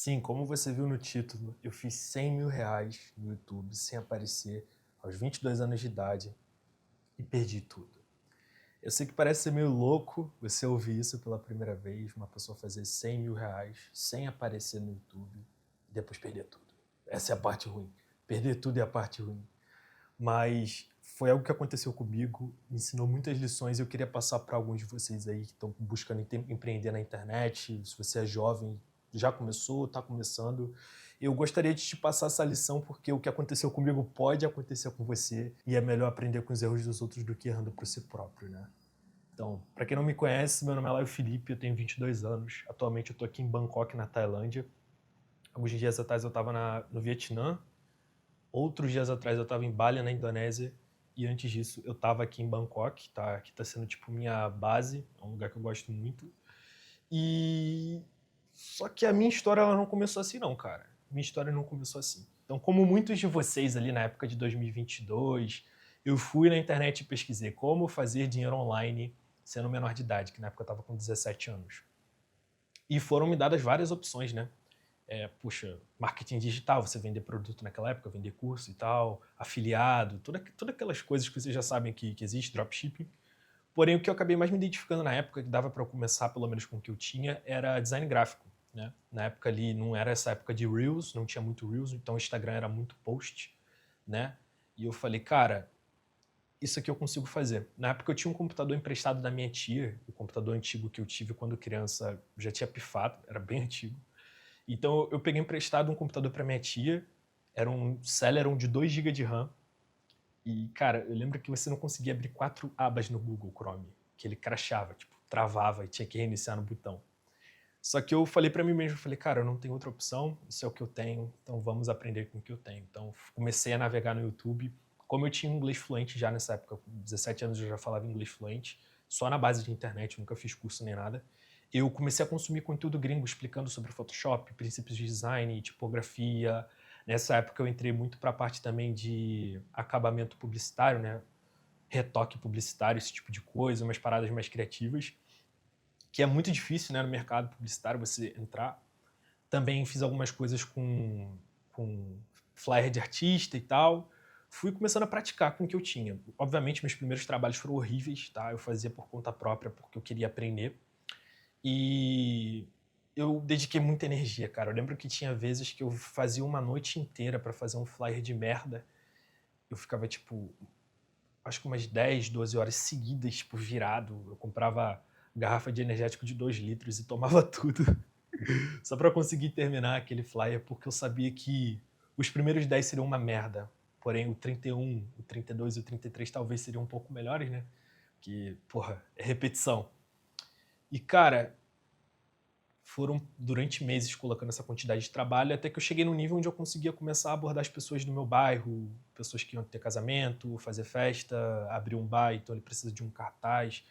Sim, como você viu no título, eu fiz 100 mil reais no YouTube sem aparecer aos 22 anos de idade e perdi tudo. Eu sei que parece ser meio louco você ouvir isso pela primeira vez, uma pessoa fazer 100 mil reais sem aparecer no YouTube e depois perder tudo. Essa é a parte ruim. Perder tudo é a parte ruim. Mas foi algo que aconteceu comigo, me ensinou muitas lições e eu queria passar para alguns de vocês aí que estão buscando empreender na internet. Se você é jovem, já começou, está começando. Eu gostaria de te passar essa lição porque o que aconteceu comigo pode acontecer com você e é melhor aprender com os erros dos outros do que errando por si próprio, né? Então, para quem não me conhece, meu nome é Laio Felipe, eu tenho 22 anos. Atualmente eu estou aqui em Bangkok, na Tailândia. Alguns dias atrás eu estava no Vietnã. Outros dias atrás eu estava em Bali, na Indonésia, e antes disso eu estava aqui em Bangkok, tá? Que está sendo tipo minha base, é um lugar que eu gosto muito. E só que a minha história ela não começou assim não, cara. Minha história não começou assim. Então, como muitos de vocês ali na época de 2022, eu fui na internet e pesquisei como fazer dinheiro online sendo menor de idade, que na época eu estava com 17 anos. E foram me dadas várias opções, né? Puxa, marketing digital, você vender produto naquela época, vender curso e tal, afiliado, todas aquelas coisas que vocês já sabem que existe, dropshipping. Porém, o que eu acabei mais me identificando na época, que dava para eu começar pelo menos com o que eu tinha, era design gráfico. Né? Na época ali, não era essa época de Reels, não tinha muito Reels, então o Instagram era muito post, né? E eu falei, cara, isso aqui eu consigo fazer. Na época eu tinha um computador emprestado da minha tia, o computador antigo que eu tive quando criança já tinha pifado, era bem antigo. Então eu peguei emprestado um computador para minha tia, era um Celeron de 2 GB de RAM. E, cara, eu lembro que você não conseguia abrir 4 abas no Google Chrome, que ele crashava, tipo, travava e tinha que reiniciar no botão. Só que eu falei para mim mesmo, eu falei, cara, eu não tenho outra opção, isso é o que eu tenho, então vamos aprender com o que eu tenho. Então comecei a navegar no YouTube. Como eu tinha inglês fluente já nessa época, com 17 anos eu já falava inglês fluente, só na base de internet, nunca fiz curso nem nada. Eu comecei a consumir conteúdo gringo explicando sobre Photoshop, princípios de design, tipografia. Nessa época eu entrei muito para a parte também de acabamento publicitário, né? Retoque publicitário, esse tipo de coisa, umas paradas mais criativas, que é muito difícil, né, no mercado publicitário você entrar. Também fiz algumas coisas com flyer de artista e tal. Fui começando a praticar com o que eu tinha. Obviamente, meus primeiros trabalhos foram horríveis, tá? Eu fazia por conta própria porque eu queria aprender. E eu dediquei muita energia, cara. Eu lembro que tinha vezes que eu fazia uma noite inteira para fazer um flyer de merda. Eu ficava, tipo, acho que umas 10, 12 horas seguidas, tipo, virado. Eu comprava garrafa de energético de 2 litros e tomava tudo só para conseguir terminar aquele flyer, porque eu sabia que os primeiros 10 seriam uma merda. Porém, o 31, o 32 e o 33 talvez seriam um pouco melhores, né? Que, porra, é repetição. E, cara, foram durante meses colocando essa quantidade de trabalho até que eu cheguei num nível onde eu conseguia começar a abordar as pessoas do meu bairro, pessoas que iam ter casamento, fazer festa, abrir um bar, então ele precisa de um cartaz,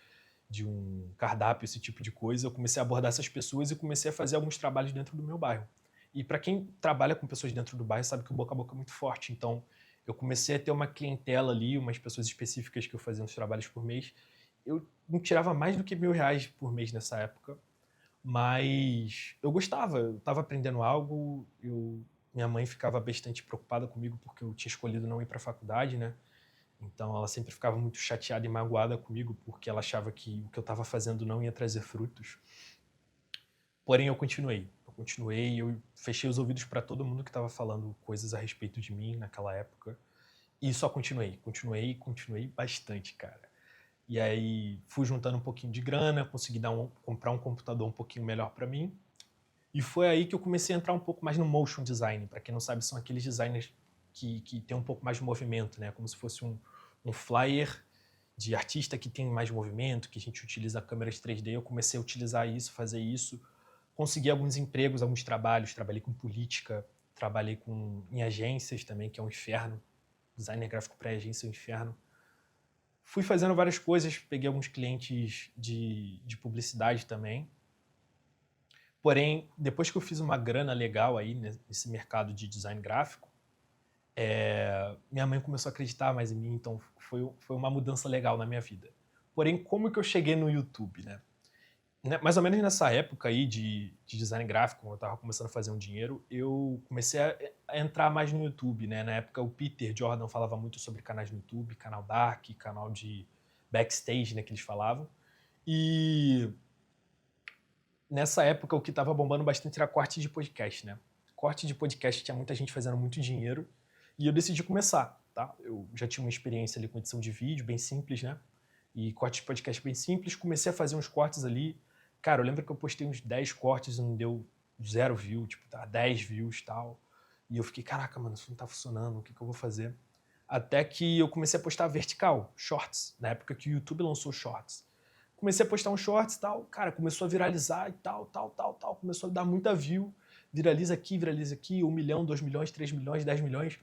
de um cardápio, esse tipo de coisa. Eu comecei a abordar essas pessoas e comecei a fazer alguns trabalhos dentro do meu bairro. E para quem trabalha com pessoas dentro do bairro sabe que o boca a boca é muito forte, então eu comecei a ter uma clientela ali, umas pessoas específicas que eu fazia uns trabalhos por mês. Eu não tirava mais do que R$ 1.000 por mês nessa época, mas eu gostava, eu estava aprendendo algo, minha mãe ficava bastante preocupada comigo porque eu tinha escolhido não ir para a faculdade, né? Então ela sempre ficava muito chateada e magoada comigo porque ela achava que o que eu estava fazendo não ia trazer frutos. Porém eu fechei os ouvidos para todo mundo que estava falando coisas a respeito de mim naquela época e só continuei bastante, cara. E aí fui juntando um pouquinho de grana, consegui comprar um computador um pouquinho melhor para mim. E foi aí que eu comecei a entrar um pouco mais no motion design. Para quem não sabe, são aqueles designers que tem um pouco mais de movimento, né? Como se fosse um flyer de artista que tem mais movimento, que a gente utiliza câmeras 3D. Eu comecei a utilizar isso, fazer isso. Consegui alguns empregos, alguns trabalhos. Trabalhei com política, trabalhei em agências também, que é um inferno. Designer gráfico para agência é um inferno. Fui fazendo várias coisas, peguei alguns clientes de publicidade também. Porém, depois que eu fiz uma grana legal aí nesse mercado de design gráfico, minha mãe começou a acreditar mais em mim, então foi uma mudança legal na minha vida. Porém, como que eu cheguei no YouTube, né? Mais ou menos nessa época aí de design gráfico, quando eu tava começando a fazer um dinheiro, eu comecei a entrar mais no YouTube, né? Na época o Peter Jordan falava muito sobre canais no YouTube, canal Dark, canal de backstage, né, que eles falavam. E nessa época o que tava bombando bastante era corte de podcast, né? Corte de podcast tinha muita gente fazendo muito dinheiro e eu decidi começar, tá? Eu já tinha uma experiência ali com edição de vídeo, bem simples, né? E corte de podcast bem simples, comecei a fazer uns cortes ali. Cara, eu lembro que eu postei uns 10 cortes e não deu 0 view, tipo, tá 10 views e tal. E eu fiquei, caraca, mano, isso não tá funcionando, o que eu vou fazer? Até que eu comecei a postar vertical, shorts, na época que o YouTube lançou shorts. Comecei a postar uns shorts e tal, cara, começou a viralizar e tal, começou a dar muita view, viraliza aqui, 1 milhão, 2 milhões, 3 milhões, 10 milhões.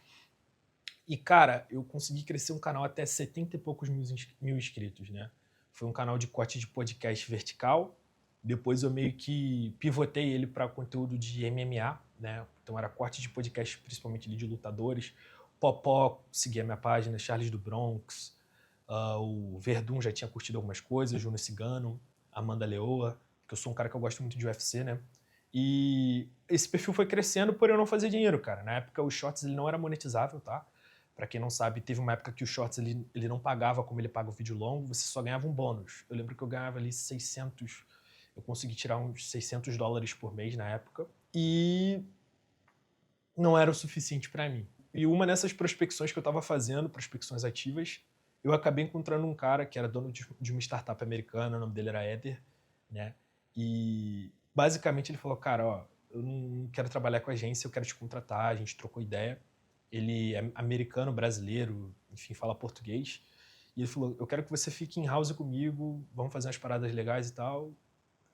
E, cara, eu consegui crescer um canal até 70 e poucos mil inscritos, né? Foi um canal de corte de podcast vertical. Depois eu meio que pivotei ele para conteúdo de MMA, né? Então era corte de podcast, principalmente ali de lutadores. Popó seguia minha página, Charles do Bronx, o Verdun já tinha curtido algumas coisas, Júnior Cigano, Amanda Leoa, porque eu sou um cara que eu gosto muito de UFC, né? E esse perfil foi crescendo por eu não fazer dinheiro, cara. Na época o Shorts ele não era monetizável, tá? Pra quem não sabe, teve uma época que o Shorts ele não pagava como ele paga o vídeo longo, você só ganhava um bônus. Eu lembro que eu ganhava ali 600, eu consegui tirar uns $600 por mês na época, e não era o suficiente pra mim. E uma dessas prospecções que eu tava fazendo, prospecções ativas, eu acabei encontrando um cara que era dono de uma startup americana, o nome dele era Eder, né? E basicamente ele falou, cara, ó, eu não quero trabalhar com agência, eu quero te contratar, a gente trocou ideia. Ele é americano, brasileiro, enfim, fala português. E ele falou, eu quero que você fique em house comigo, vamos fazer umas paradas legais e tal.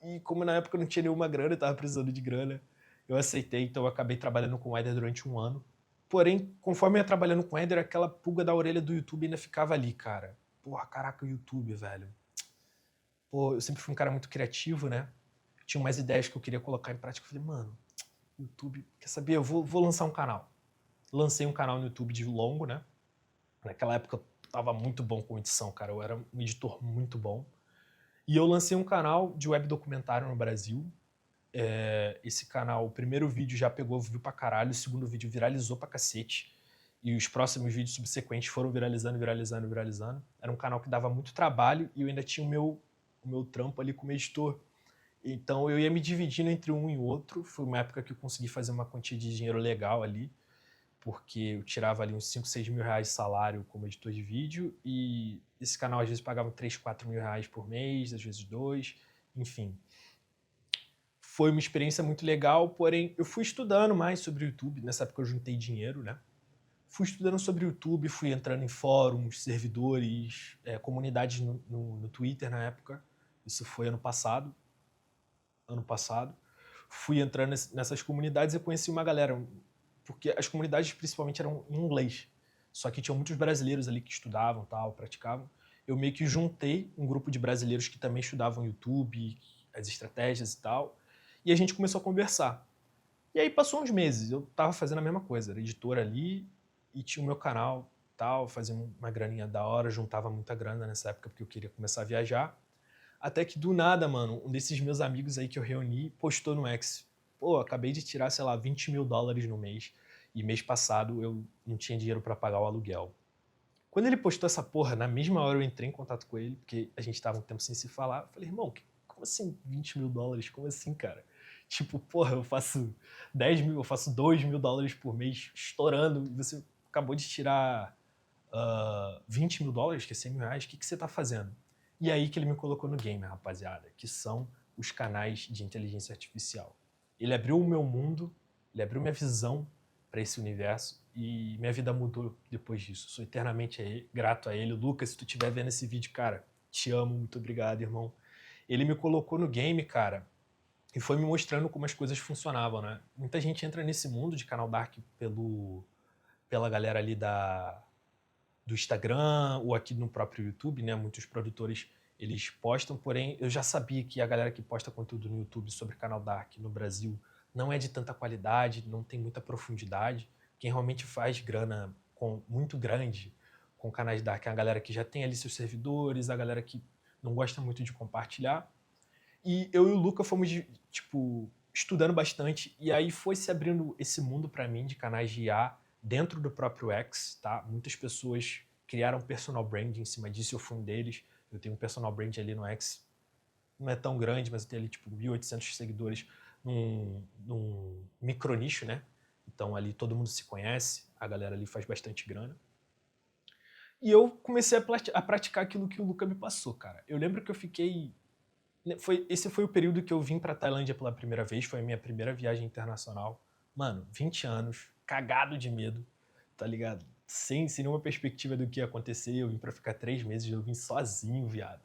E como na época eu não tinha nenhuma grana, eu tava precisando de grana, eu aceitei, então eu acabei trabalhando com o Eder durante um ano. Porém, conforme eu ia trabalhando com o Eder, aquela pulga da orelha do YouTube ainda ficava ali, cara. Porra, caraca, o YouTube, velho. Pô, eu sempre fui um cara muito criativo, né? Tinha umas ideias que eu queria colocar em prática. Eu falei, mano, YouTube, quer saber? Eu vou lançar um canal. Lancei um canal no YouTube de longo, né? Naquela época eu tava muito bom com edição, cara. Eu era um editor muito bom. E eu lancei um canal de web documentário no Brasil. Esse canal, o primeiro vídeo já pegou view pra caralho, o segundo vídeo viralizou pra cacete. E os próximos vídeos subsequentes foram viralizando. Era um canal que dava muito trabalho e eu ainda tinha o meu trampo ali como editor. Então eu ia me dividindo entre um e o outro. Foi uma época que eu consegui fazer uma quantia de dinheiro legal ali, porque eu tirava ali uns 5, 6 mil reais de salário como editor de vídeo, e esse canal às vezes pagava 3, 4 mil reais por mês, às vezes 2, enfim. Foi uma experiência muito legal, porém eu fui estudando mais sobre o YouTube, nessa época eu juntei dinheiro, né? Fui estudando sobre o YouTube, fui entrando em fóruns, servidores, comunidades no Twitter na época, isso foi ano passado. Fui entrando nessas comunidades e conheci uma galera, porque as comunidades principalmente eram em inglês, só que tinham muitos brasileiros ali que estudavam, tal, praticavam. Eu meio que juntei um grupo de brasileiros que também estudavam YouTube, as estratégias e tal, e a gente começou a conversar. E aí passou uns meses, eu tava fazendo a mesma coisa, era editor ali e tinha o meu canal, tal, fazia uma graninha da hora, juntava muita grana nessa época porque eu queria começar a viajar. Até que do nada, mano, um desses meus amigos aí que eu reuni postou no X. Pô, acabei de tirar, sei lá, $20 mil no mês. E mês passado eu não tinha dinheiro pra pagar o aluguel. Quando ele postou essa porra, na mesma hora eu entrei em contato com ele, porque a gente tava um tempo sem se falar. Eu falei, irmão, como assim $20 mil? Como assim, cara? Tipo, porra, eu faço 10 mil, eu faço $2 mil por mês estourando. E você acabou de tirar $20 mil, que é 100 mil reais, o que você tá fazendo? E aí que ele me colocou no game, rapaziada, que são os canais de inteligência artificial. Ele abriu o meu mundo, ele abriu minha visão para esse universo e minha vida mudou depois disso. Sou eternamente grato a ele. Lucas, se tu estiver vendo esse vídeo, cara, te amo, muito obrigado, irmão. Ele me colocou no game, cara, e foi me mostrando como as coisas funcionavam, né? Muita gente entra nesse mundo de canal Dark pela galera ali do Instagram ou aqui no próprio YouTube, né? Muitos produtores eles postam, porém eu já sabia que a galera que posta conteúdo no YouTube sobre canal Dark no Brasil não é de tanta qualidade, não tem muita profundidade. Quem realmente faz grana muito grande com canais Dark é a galera que já tem ali seus servidores, a galera que não gosta muito de compartilhar. E eu e o Luca fomos, tipo, estudando bastante. E aí foi se abrindo esse mundo pra mim de canais de IA dentro do próprio X, tá? Muitas pessoas criaram personal brand em cima disso, eu fui um deles. Eu tenho um personal brand ali no X, não é tão grande, mas eu tenho ali tipo 1.800 seguidores num micronicho, né? Então ali todo mundo se conhece, a galera ali faz bastante grana. E eu comecei a praticar aquilo que o Luca me passou, cara. Eu lembro que eu fiquei... Esse foi o período que eu vim pra Tailândia pela primeira vez, foi a minha primeira viagem internacional. Mano, 20 anos, cagado de medo, tá ligado? Sem nenhuma perspectiva do que ia acontecer, eu vim pra ficar 3 meses, eu vim sozinho, viado.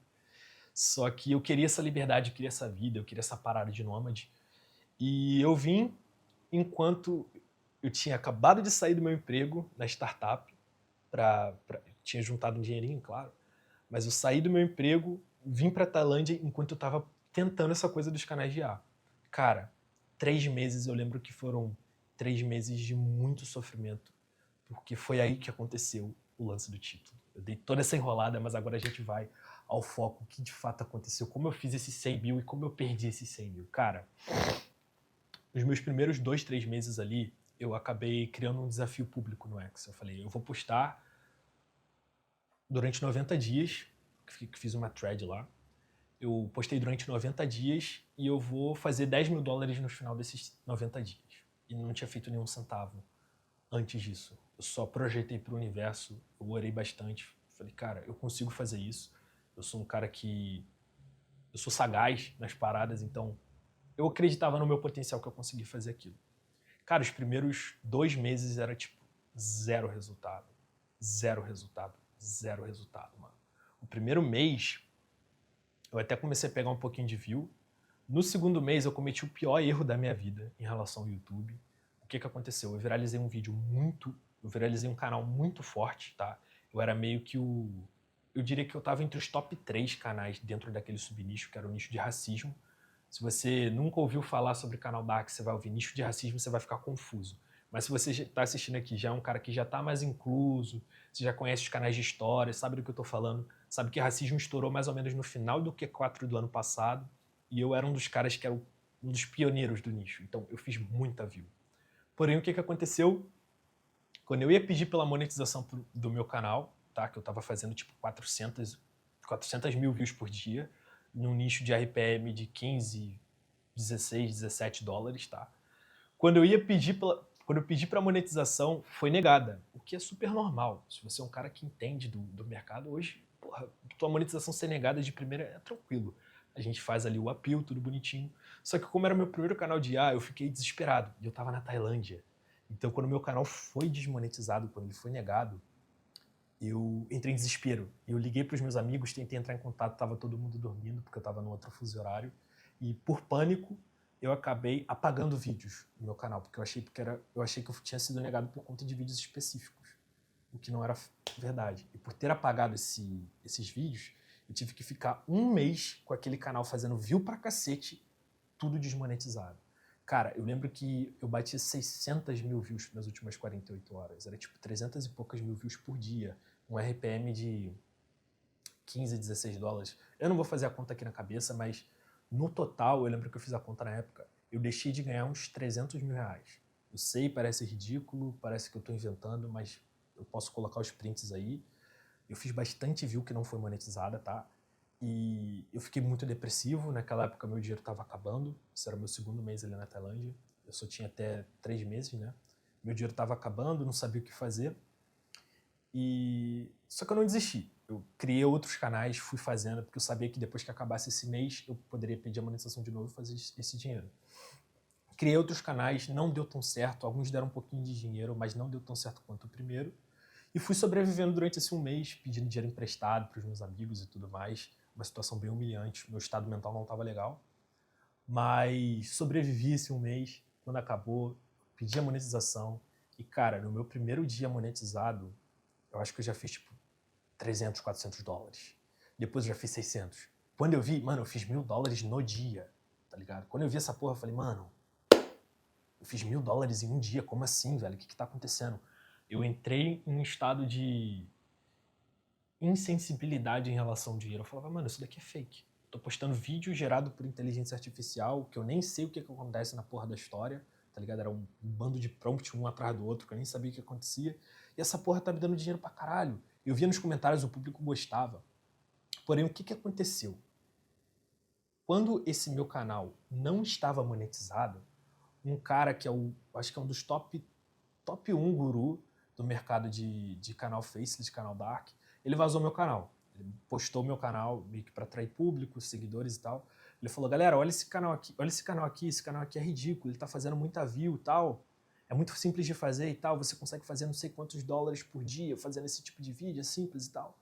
Só que eu queria essa liberdade, eu queria essa vida, eu queria essa parada de nômade. E eu vim enquanto eu tinha acabado de sair do meu emprego na startup, tinha juntado um dinheirinho, claro, mas eu saí do meu emprego, vim pra Tailândia enquanto eu tava tentando essa coisa dos canais de IA. Cara, 3 meses eu lembro que foram 3 meses de muito sofrimento, porque foi aí que aconteceu o lance do título. Eu dei toda essa enrolada, mas agora a gente vai ao foco, o que de fato aconteceu, como eu fiz esses 100 mil e como eu perdi esses 100 mil. Cara, nos meus primeiros 2, 3 meses ali, eu acabei criando um desafio público no X. Eu falei, eu vou postar durante 90 dias, fiz uma thread lá, eu postei durante 90 dias e eu vou fazer 10 mil dólares no final desses 90 dias. E não tinha feito nenhum centavo antes disso. Eu só projetei pro universo, eu orei bastante. Falei, cara, eu consigo fazer isso. Eu sou um cara que... Eu sou sagaz nas paradas, então eu acreditava no meu potencial que eu consegui fazer aquilo. Cara, os primeiros 2 meses era tipo zero resultado. Zero resultado. Zero resultado, mano. O primeiro mês, eu até comecei a pegar um pouquinho de view. No segundo mês, eu cometi o pior erro da minha vida em relação ao YouTube. O que aconteceu? Eu viralizei um vídeo muito... Eu viralizei um canal muito forte, tá? Eu era meio que o... Eu diria que eu tava entre os top 3 canais dentro daquele subnicho, que era o nicho de racismo. Se você nunca ouviu falar sobre canal Dark, você vai ouvir nicho de racismo, você vai ficar confuso. Mas se você está assistindo aqui, já é um cara que já está mais incluso, você já conhece os canais de história, sabe do que eu estou falando, sabe que racismo estourou mais ou menos no final do Q4 do ano passado, e eu era um dos caras que era um dos pioneiros do nicho, então eu fiz muita view. Porém, o que aconteceu? Quando eu ia pedir pela monetização do meu canal, tá, que eu estava fazendo tipo 400 mil views por dia, num nicho de RPM de 15, 16, 17 dólares, tá? Quando eu pedi para monetização, foi negada, o que é super normal. Se você é um cara que entende do mercado, hoje, porra, tua monetização ser negada de primeira é tranquilo. A gente faz ali o appeal, tudo bonitinho. Só que como era meu primeiro canal de IA, eu fiquei desesperado. E eu tava na Tailândia. Então, quando o meu canal foi desmonetizado, quando ele foi negado, eu entrei em desespero. Eu liguei para os meus amigos, tentei entrar em contato, estava todo mundo dormindo, porque eu estava no outro fuso horário. E por pânico, eu acabei apagando vídeos no meu canal, porque eu achei que eu tinha sido negado por conta de vídeos específicos, o que não era verdade. E por ter apagado esses vídeos, eu tive que ficar 1 mês com aquele canal fazendo view pra cacete, tudo desmonetizado. Cara, eu lembro que eu bati 600 mil views nas últimas 48 horas. Era tipo 300 e poucas mil views por dia. Um RPM de 15, 16 dólares. Eu não vou fazer a conta aqui na cabeça, mas no total, eu lembro que eu fiz a conta na época, eu deixei de ganhar uns 300 mil reais. Eu sei, parece ridículo, parece que eu tô inventando, mas eu posso colocar os prints aí. Eu fiz bastante view que não foi monetizada, tá? E eu fiquei muito depressivo. Naquela época, meu dinheiro estava acabando. Esse era o meu segundo mês ali na Tailândia. Eu só tinha até 3 meses, né? Meu dinheiro estava acabando, não sabia o que fazer. Só que eu não desisti. Eu criei outros canais, fui fazendo, porque eu sabia que depois que acabasse esse mês, eu poderia pedir a monetização de novo e fazer esse dinheiro. Criei outros canais, não deu tão certo. Alguns deram um pouquinho de dinheiro, mas não deu tão certo quanto o primeiro. E fui sobrevivendo durante esse 1 mês, pedindo dinheiro emprestado para os meus amigos e tudo mais. Uma situação bem humilhante, meu estado mental não estava legal. Mas sobrevivi esse 1 mês, quando acabou, pedi a monetização. E, cara, no meu primeiro dia monetizado, eu acho que eu já fiz, tipo, 300, 400 dólares. Depois eu já fiz 600. Quando eu vi, mano, eu fiz 1.000 dólares no dia, tá ligado? Quando eu vi essa porra, eu falei, mano, eu fiz 1.000 dólares em um dia, como assim, velho? O que tá acontecendo? Eu entrei em um estado de insensibilidade em relação ao dinheiro. Eu falava, mano, isso daqui é fake. tô postando vídeo gerado por inteligência artificial, que eu nem sei o que acontece na porra da história, tá ligado? Era um bando de prompt um atrás do outro, que eu nem sabia o que acontecia. E essa porra tá me dando dinheiro pra caralho. Eu via nos comentários, o público gostava. Porém, o que aconteceu? Quando esse meu canal não estava monetizado, um cara que acho que é um dos top 1 guru do mercado de canal Faceless, de canal Dark, ele vazou meu canal. Ele postou meu canal meio que para atrair público, seguidores e tal. Ele falou, galera, olha esse canal aqui, esse canal aqui é ridículo, ele tá fazendo muita view e tal, é muito simples de fazer e tal, você consegue fazer não sei quantos dólares por dia fazendo esse tipo de vídeo, é simples e tal.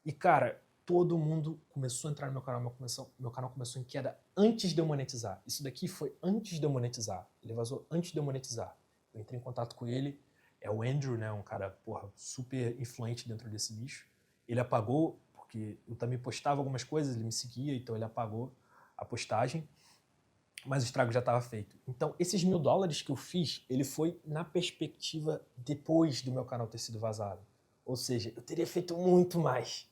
E, cara, todo mundo começou a entrar no meu canal, meu canal começou em queda antes de eu monetizar. Isso daqui foi antes de eu monetizar. Ele vazou antes de eu monetizar. Eu entrei em contato com ele, é o Andrew, né, um cara, porra, super influente dentro desse nicho. Ele apagou, porque eu também postava algumas coisas, ele me seguia, então ele apagou a postagem, mas o estrago já estava feito. Então, esses $1.000 que eu fiz, ele foi na perspectiva depois do meu canal ter sido vazado. Ou seja, eu teria feito muito mais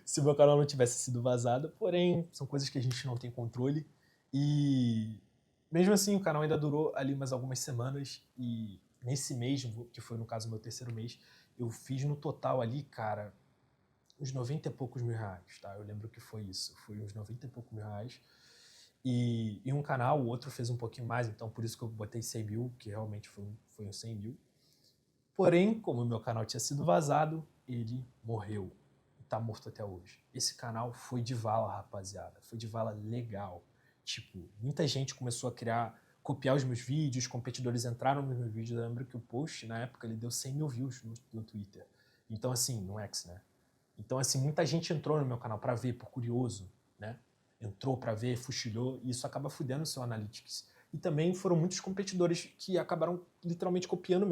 se o meu canal não tivesse sido vazado, porém, são coisas que a gente não tem controle. E mesmo assim, o canal ainda durou ali mais algumas semanas. E nesse mês, que foi no caso o meu terceiro mês, eu fiz no total ali, cara, uns 90 e poucos mil reais, tá? Eu lembro que foi isso, foi uns 90 e poucos mil reais. E um canal, o outro fez um pouquinho mais, então por isso que eu botei 100 mil, que realmente foi uns 100 mil. Porém, como o meu canal tinha sido vazado, ele morreu. Tá morto até hoje. Esse canal foi de vala, rapaziada. Foi de vala legal. Tipo, muita gente começou a copiar os meus vídeos, competidores entraram nos meus vídeos. Eu lembro que o post, na época, ele deu 100 mil views no Twitter. Então, assim, no X, né? Então, assim, muita gente entrou no meu canal pra ver, por curioso, né? Entrou pra ver, fuxilhou, e isso acaba fudendo o seu Analytics. E também foram muitos competidores que acabaram literalmente copiando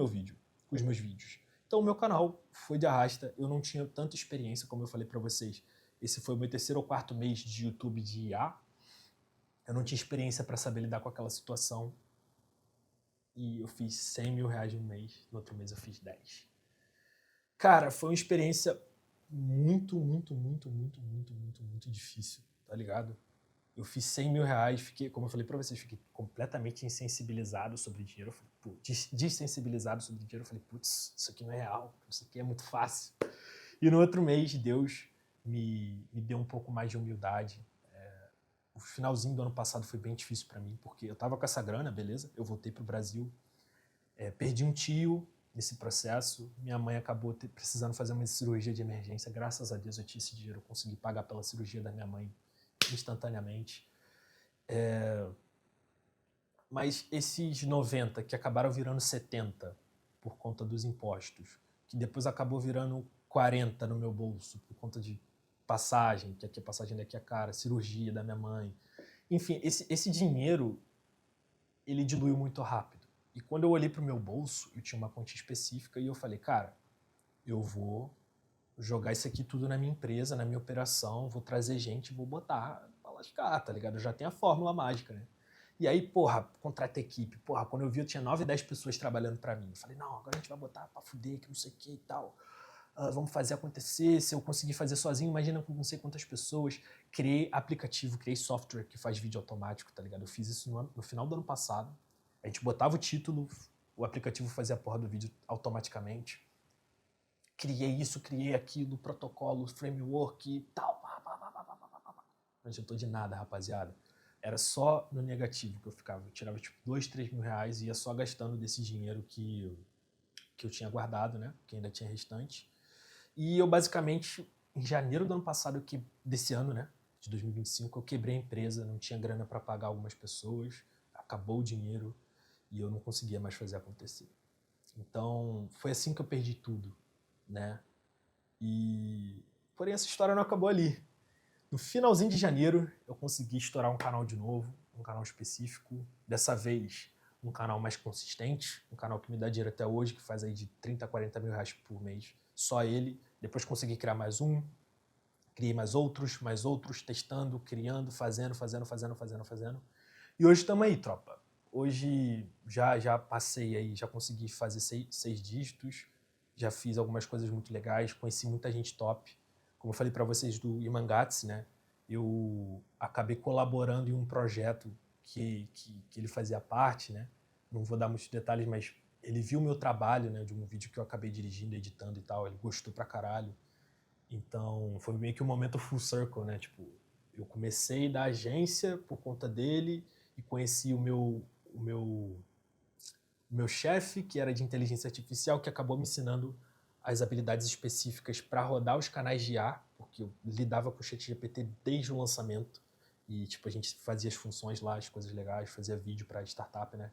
os meus vídeos. Então o meu canal foi de arrasta, eu não tinha tanta experiência, como eu falei para vocês. Esse foi o meu terceiro ou quarto mês de YouTube de IA. Eu não tinha experiência para saber lidar com aquela situação. E eu fiz 100 mil reais no mês, no outro mês eu fiz 10. Cara, foi uma experiência muito, muito, muito, muito, muito, muito, muito difícil, tá ligado? Eu fiz 100 mil reais, fiquei, como eu falei pra vocês, fiquei completamente insensibilizado sobre dinheiro. Desensibilizado sobre dinheiro. Eu falei, putz, isso aqui não é real, isso aqui é muito fácil. E no outro mês, Deus me deu um pouco mais de humildade. O finalzinho do ano passado foi bem difícil pra mim, porque eu tava com essa grana, beleza, eu voltei pro Brasil, perdi um tio nesse processo, minha mãe acabou precisando fazer uma cirurgia de emergência, graças a Deus eu tinha esse dinheiro, eu consegui pagar pela cirurgia da minha mãe instantaneamente. Mas esses 90 que acabaram virando 70 por conta dos impostos, que depois acabou virando 40 no meu bolso por conta de passagem, que aqui a passagem daqui é cara, cirurgia da minha mãe. Enfim, esse dinheiro, ele diluiu muito rápido. E quando eu olhei pro meu bolso, eu tinha uma quantia específica e eu falei, cara, eu vou jogar isso aqui tudo na minha empresa, na minha operação, vou trazer gente, vou botar pra lascar, tá ligado? Eu já tenho a fórmula mágica, né? E aí, porra, contrata equipe. Porra, quando eu vi, eu tinha 9, 10 pessoas trabalhando pra mim. Eu falei, não, agora a gente vai botar pra fuder, que não sei o que e tal. Vamos fazer acontecer. Se eu conseguir fazer sozinho, imagina com não sei quantas pessoas. Criei aplicativo, criei software que faz vídeo automático, tá ligado? Eu fiz isso no final do ano passado. A gente botava o título, o aplicativo fazia a porra do vídeo automaticamente. Criei isso, criei aquilo, protocolo, framework e tal. Não adiantou de nada, rapaziada. Era só no negativo que eu ficava. Eu tirava tipo 2, 3 mil reais e ia só gastando desse dinheiro que eu tinha guardado, né? Que ainda tinha restante. E eu basicamente, em janeiro do ano passado, desse ano, né? De 2025, eu quebrei a empresa, não tinha grana para pagar algumas pessoas, acabou o dinheiro e eu não conseguia mais fazer acontecer. Então, foi assim que eu perdi tudo, né? Porém, essa história não acabou ali. No finalzinho de janeiro, eu consegui estourar um canal de novo, um canal específico. Dessa vez, um canal mais consistente, um canal que me dá dinheiro até hoje, que faz aí de 30 a 40 mil reais por mês. Só ele. Depois consegui criar mais um, criei mais outros, testando, criando, fazendo. E hoje estamos aí, tropa. Hoje já passei aí, já consegui fazer 6 dígitos, já fiz algumas coisas muito legais, conheci muita gente top. Como eu falei para vocês do Imangatse, né? eu acabei colaborando em um projeto que ele fazia parte, né? Não vou dar muitos detalhes, mas ele viu o meu trabalho, né, de um vídeo que eu acabei dirigindo, editando e tal, ele gostou pra caralho. Então, foi meio que um momento full circle, né? Tipo, eu comecei da agência por conta dele e conheci o meu chefe, que era de inteligência artificial, que acabou me ensinando as habilidades específicas para rodar os canais de IA, porque eu lidava com o ChatGPT desde o lançamento. E, tipo, a gente fazia as funções lá, as coisas legais, fazia vídeo para startup, né?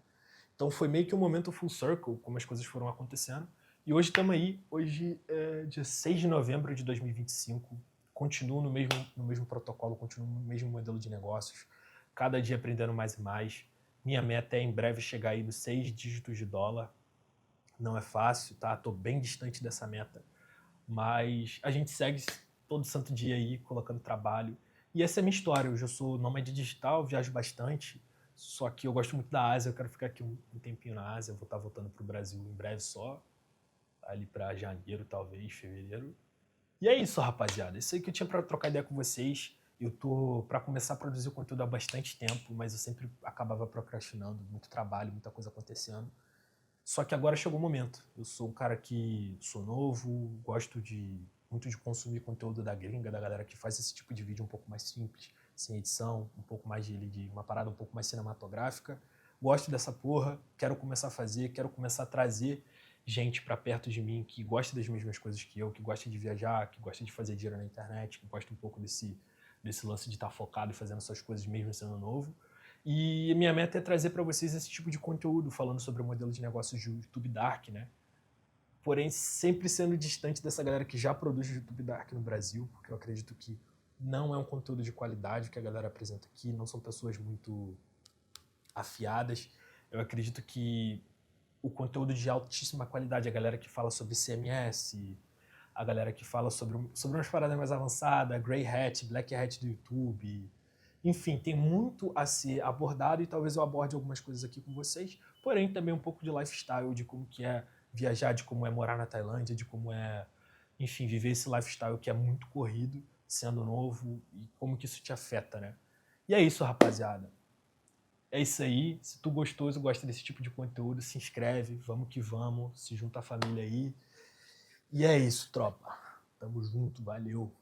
Então foi meio que um momento full circle, como as coisas foram acontecendo. E hoje estamos aí, hoje é dia 6 de novembro de 2025, continuo no mesmo protocolo, continuo no mesmo modelo de negócios, cada dia aprendendo mais e mais. Minha meta é em breve chegar aí nos 6 dígitos de dólar. Não é fácil, tá? Tô bem distante dessa meta. Mas a gente segue todo santo dia aí, colocando trabalho. E essa é a minha história. Hoje eu sou nômade digital, viajo bastante. Só que eu gosto muito da Ásia, eu quero ficar aqui um tempinho na Ásia. Eu vou estar voltando pro Brasil em breve só. Ali para janeiro, talvez, fevereiro. E é isso, rapaziada. Isso aí que eu tinha para trocar ideia com vocês. Eu tô para começar a produzir conteúdo há bastante tempo, mas eu sempre acabava procrastinando, muito trabalho, muita coisa acontecendo. Só que agora chegou o momento. Eu sou um cara que sou novo, gosto muito de consumir conteúdo da gringa, da galera que faz esse tipo de vídeo um pouco mais simples, sem edição, um pouco mais de uma parada um pouco mais cinematográfica. Gosto dessa porra, quero começar a fazer, quero começar a trazer gente para perto de mim que gosta das mesmas coisas que eu, que gosta de viajar, que gosta de fazer dinheiro na internet, que gosta um pouco desse lance de estar focado e fazendo essas coisas mesmo sendo novo. E minha meta é trazer para vocês esse tipo de conteúdo, falando sobre o modelo de negócios de YouTube Dark, né? Porém, sempre sendo distante dessa galera que já produz YouTube Dark no Brasil, porque eu acredito que não é um conteúdo de qualidade que a galera apresenta aqui, não são pessoas muito afiadas. Eu acredito que o conteúdo de altíssima qualidade, a galera que fala sobre CMS, a galera que fala sobre umas paradas mais avançadas, Grey Hat, Black Hat do YouTube. Enfim, tem muito a ser abordado e talvez eu aborde algumas coisas aqui com vocês, porém também um pouco de lifestyle, de como que é viajar, de como é morar na Tailândia, de como é, enfim, viver esse lifestyle que é muito corrido, sendo novo, e como que isso te afeta, né? E é isso, rapaziada. É isso aí. Se tu gostoso, gosta desse tipo de conteúdo, se inscreve, vamos que vamos, se junta a família aí. E é isso, tropa. Tamo junto, valeu.